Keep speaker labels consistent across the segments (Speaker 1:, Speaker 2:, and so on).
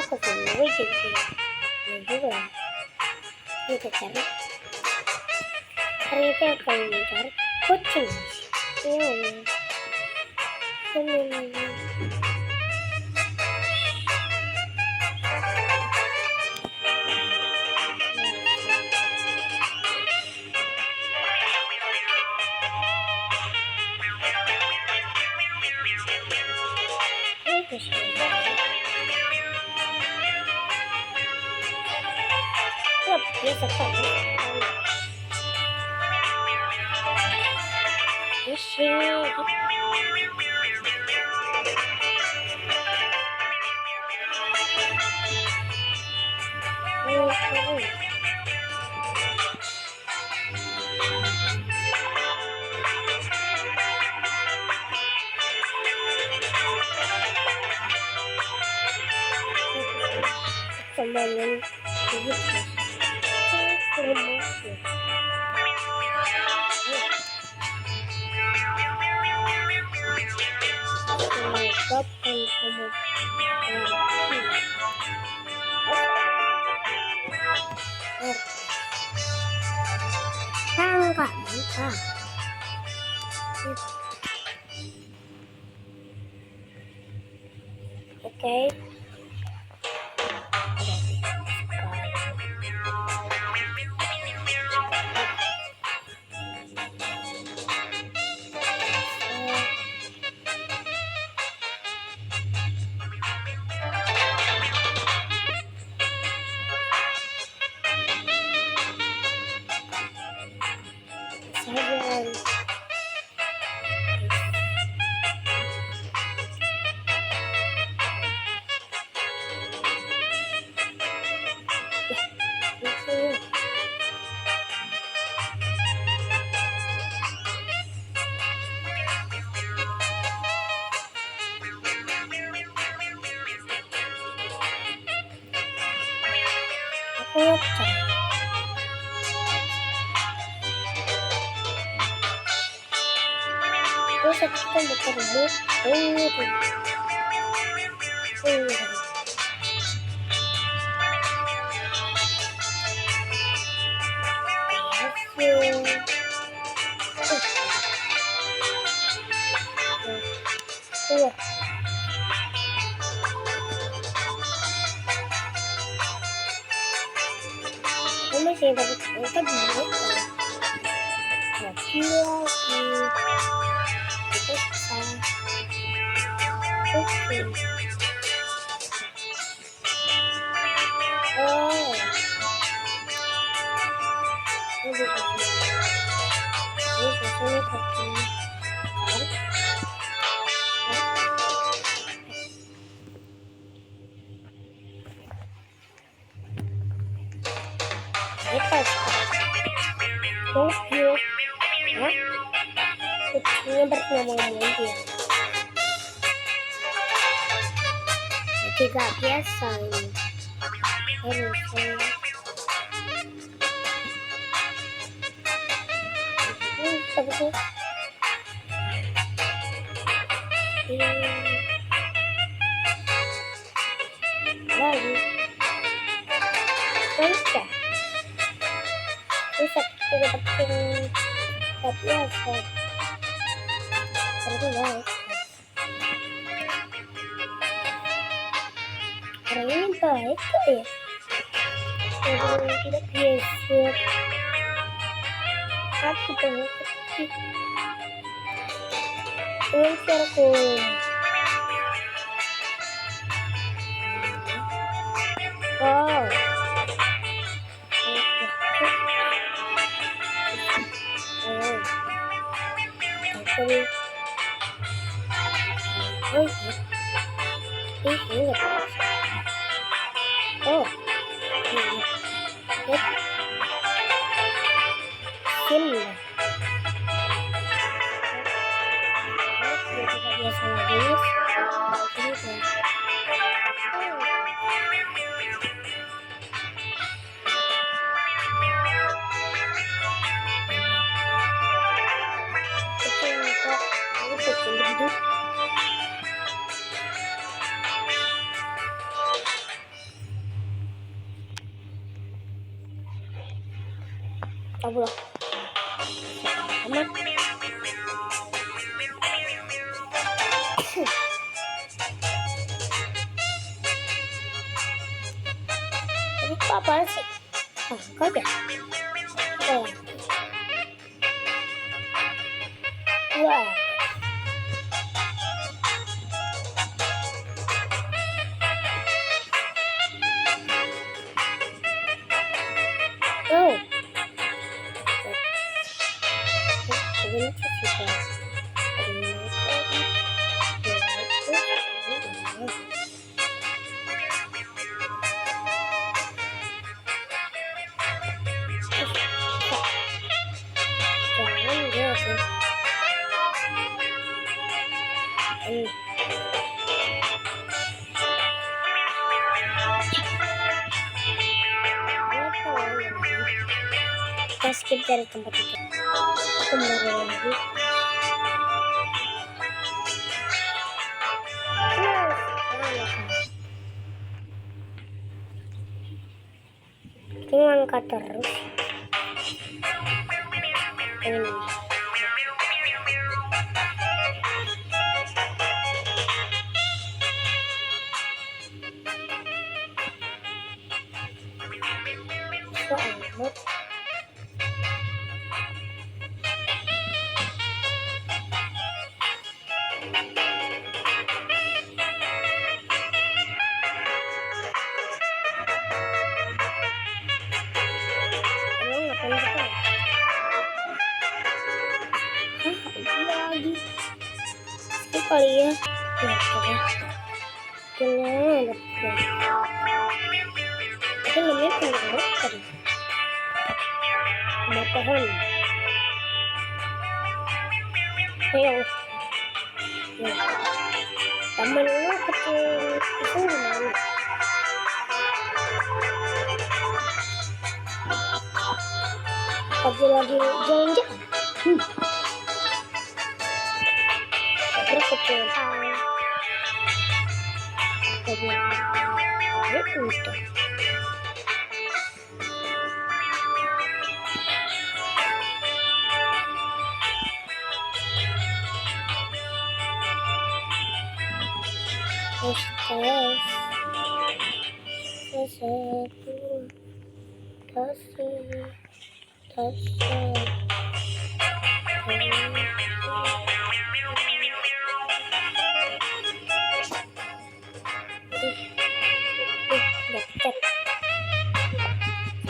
Speaker 1: ke sini jadi ini juga ya. Kita cari ternyata akan mencari kucing. Ini biasa kan sembangin Oke. Terus kita bertemu masih dapat kita bisa kucingnya bernama Mencari. Jadi gak biasa ini. Seperti lagi bisa kita dapetin gak biasa. Seperti banget. Orang ini baik kok ya. Orang tidak biasa. Aku banget sih. Aku. Wow. kabur. Amat. Ini apa sih? Kau ya? Wah. Oh. Kita skip dari tempat itu. Kembali lagi. Kita angkat terus. Ini. Selamat. Lagi itu kali ya. Jangan itu namanya pendengar tadi. Matahan. Ayo. Taman lu kecil itu gimana? Lagi jalan-jalan. Terus kecil. Itu udah.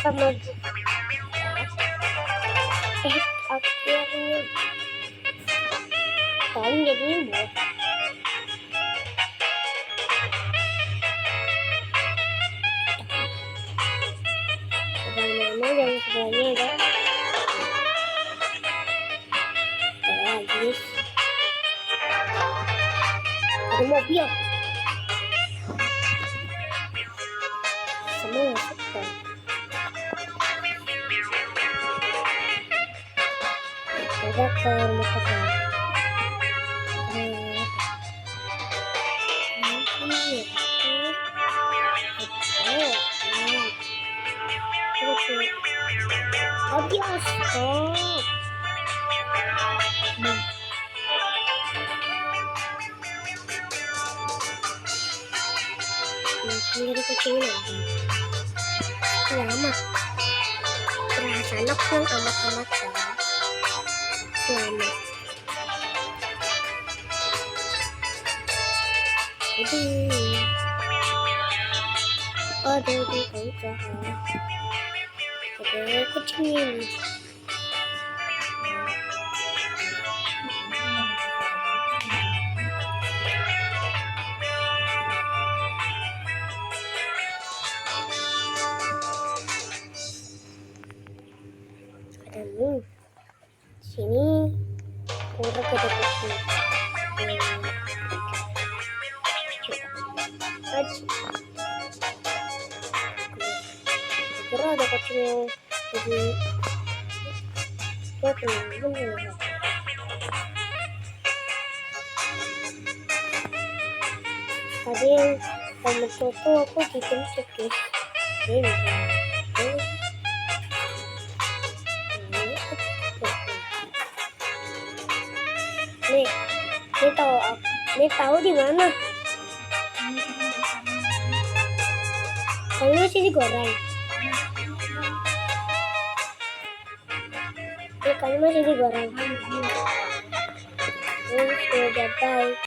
Speaker 1: Sama akhirnya tahun jadi ibu. Sebelumnya dan sebelumnya ada guys, ada mobil semua masuk ke udah ke rumah kakak. Adios. Ini kucing lagi. Lama. Perasaan aku yang amat-amat selamat. Jadi ada di usaha. Ada kucing ini. Ada sini kurang ada kucing. Kira ada kucing jadi tadi yang komen foto aku dipencet guys. Ini Ini tahu di mana? Kalau masih digoreng. Ini kalau masih digoreng. Ini sudah gatal.